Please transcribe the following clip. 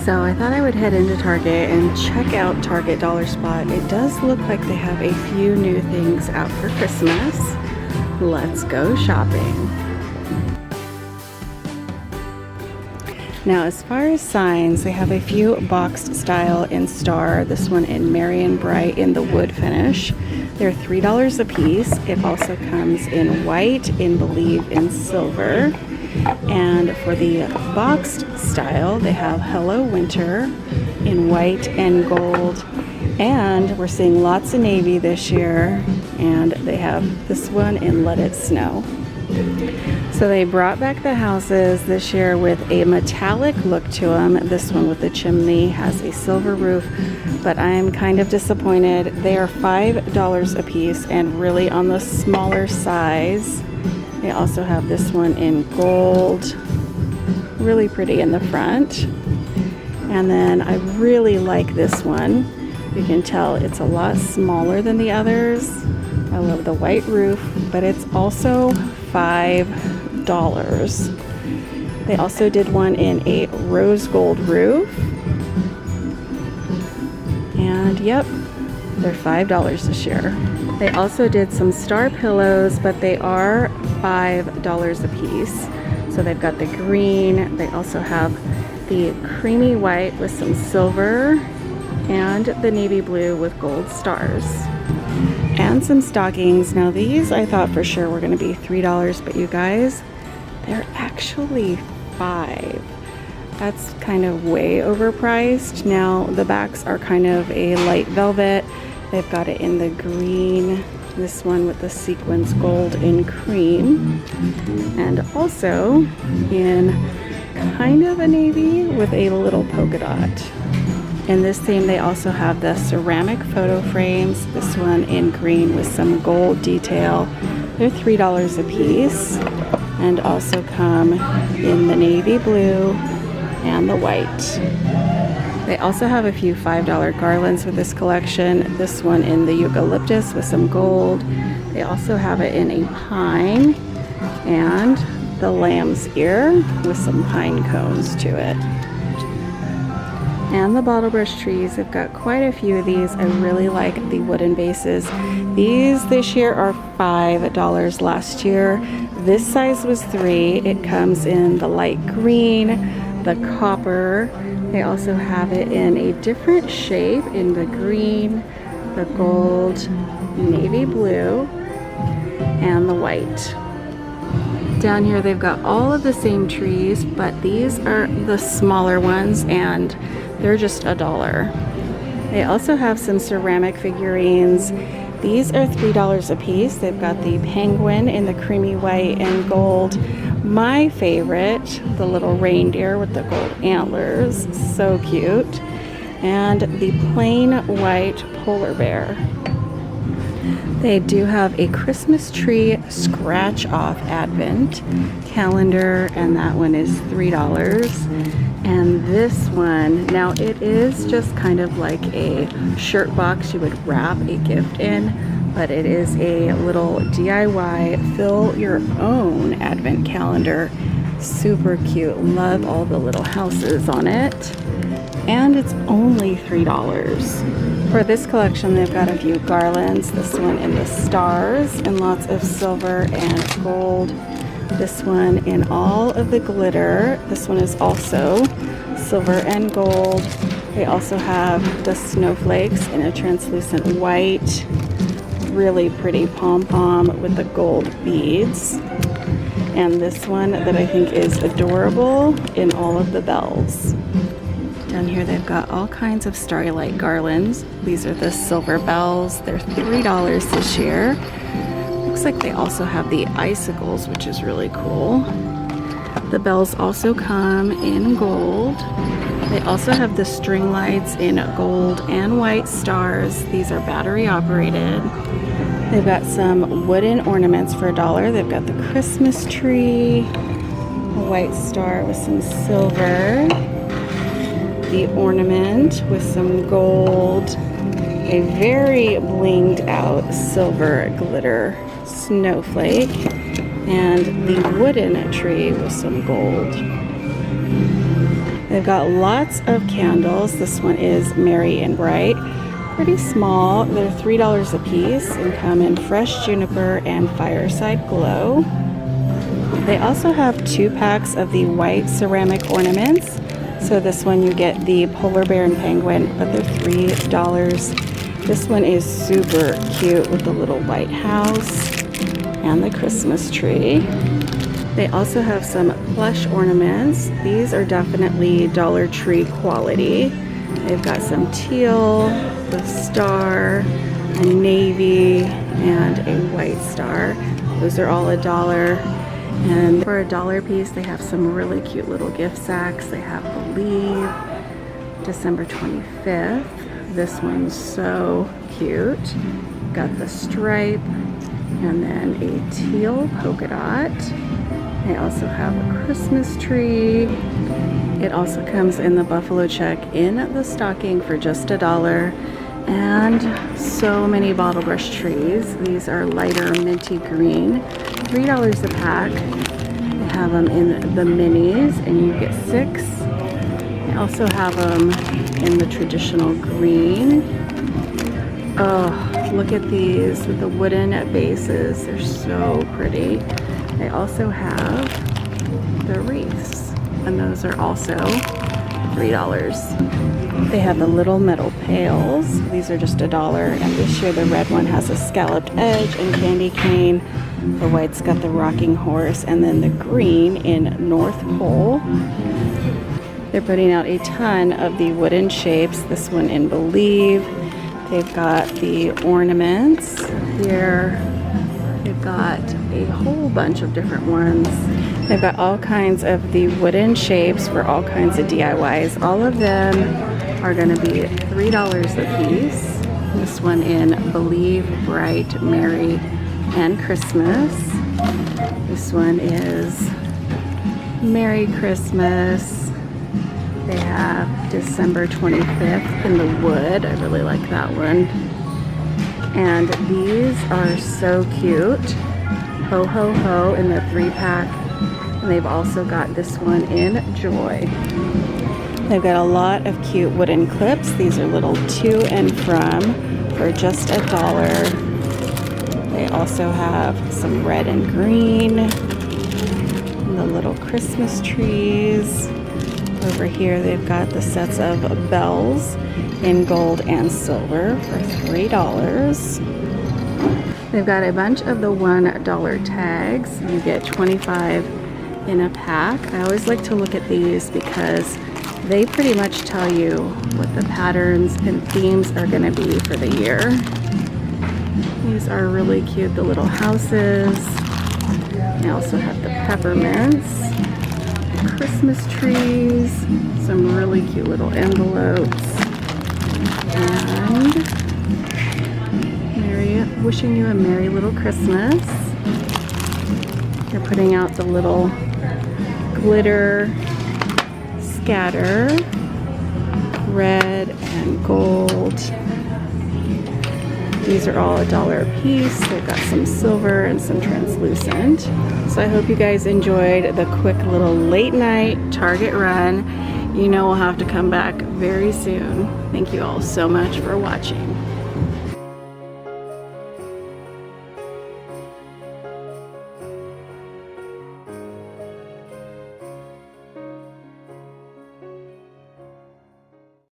So I thought I would head into Target and check out Target Dollar Spot. It does look like they have a few new things out for Christmas. Let's go shopping. Now, as far as signs, they have a few boxed style in Star. This one in Marion Bright in the wood finish. They're $3 a piece. It also comes in white, in Believe, in silver. And for the boxed style, they have Hello Winter in white and gold. And we're seeing lots of navy this year. And they have this one in Let It Snow. So they brought back the houses this year with a metallic look to them. This one with the chimney has a silver roof, but I am kind of disappointed. They are $5 a piece and really on the smaller size. They also have this one in gold, really pretty in the front. And then I really like this one. You can tell it's a lot smaller than the others. I love the white roof, but it's also $5. They also did one in a rose gold roof. And yep, they're $5 this year. They also did some Star pillows, but they are $5 a piece. So they've got the green. They also have the creamy white with some silver and the navy blue with gold stars. And some stockings. Now these I thought for sure were going to be $3, but you guys, they're actually $5. That's kind of way overpriced. Now the backs are kind of a light velvet. They've got it in the green, this one with the sequins gold and cream, and also in kind of a navy with a little polka dot. In this theme, they also have the ceramic photo frames, this one in green with some gold detail. They're $3 a piece, and also come in the navy blue and the white. They also have a few $5 garlands with this collection. This one in the eucalyptus with some gold. They also have it in a pine and the lamb's ear with some pine cones to it. And the bottle brush trees, they've got quite a few of these. I really like the wooden bases. These this year are $5. Last year this size was $3. It comes in the light green, the copper. They also have it in a different shape in the green, the gold, navy blue, and the white. Down here they've got all of the same trees, but these are the smaller ones and they're just $1. They also have some ceramic figurines. These are $3 a piece. They've got the penguin in the creamy white and gold. My favorite, the little reindeer with the gold antlers, so cute. And the plain white polar bear. They do have a Christmas tree scratch off advent calendar, and that one is $3. And this one, now it is just kind of like a shirt box you would wrap a gift in, but it is a little DIY fill your own advent calendar. Super cute. Love all the little houses on it. And it's only $3. For this collection, they've got a few garlands. This one in the stars and lots of silver and gold. This one in all of the glitter. This one is also silver and gold. They also have the snowflakes in a translucent white. Really pretty pom-pom with the gold beads. And this one that I think is adorable in all of the bells. Down here they've got all kinds of starlight garlands. These are the silver bells. They're $3 this year. Looks like they also have the icicles, which is really cool. The bells also come in gold. They also have the string lights in gold and white stars. These are battery operated. They've got some wooden ornaments for $1. They've got the Christmas tree, a white star with some silver, the ornament with some gold, a very blinged out silver glitter snowflake, and the wooden tree with some gold. They've got lots of candles. This one is Merry and Bright. Pretty small. They're $3 a piece and come in fresh juniper and fireside glow. They also have 2 packs of the white ceramic ornaments. So this one you get the polar bear and penguin, but they're $3. This one is super cute with the little white house and the Christmas tree. They also have some plush ornaments. These are definitely Dollar Tree quality. They've got some teal, the star, a navy, and a white star. Those are all $1. And for $1 a piece, they have some really cute little gift sacks. They have Believe, December 25th. This one's so cute. Got the stripe, and then a teal polka dot. They also have a Christmas tree. It also comes in the buffalo check in the stocking for just $1. And so many bottle brush trees. These are lighter minty green, $3 a pack. They have them in the minis, and you get 6. They also have them in the traditional green. Oh, look at these with the wooden bases. They're so pretty. They also have the wreaths, and those are also $3. They have the little metal pails. These are just $1, and this year the red one has a scalloped edge and candy cane. The white's got the rocking horse, and then the green in North Pole. They're putting out a ton of the wooden shapes. This one in Believe. They've got the ornaments here. They've got a whole bunch of different ones. They've got all kinds of the wooden shapes for all kinds of DIYs. All of them are going to be $3 a piece. This one in Believe, Bright, Merry, and Christmas. This one is Merry Christmas. They have December 25th in the wood. I really like that one. And these are so cute. Ho Ho Ho in the 3-pack. And they've also got this one in Joy. They've got a lot of cute wooden clips. These are little to and from for just $1. They also have some red and green. And the little Christmas trees. Over here they've got the sets of bells in gold and silver for $3. They've got a bunch of the $1 tags. You get 25 in a pack. I always like to look at these because they pretty much tell you what the patterns and themes are going to be for the year. These are really cute, the little houses. They also have the peppermints, Christmas trees, some really cute little envelopes, and wishing you a merry little Christmas. They're putting out the little glitter scatter, red and gold. These are all $1 a piece. They've got some silver and some translucent. So I hope you guys enjoyed the quick little late night Target run. You know we'll have to come back very soon. Thank you all so much for watching.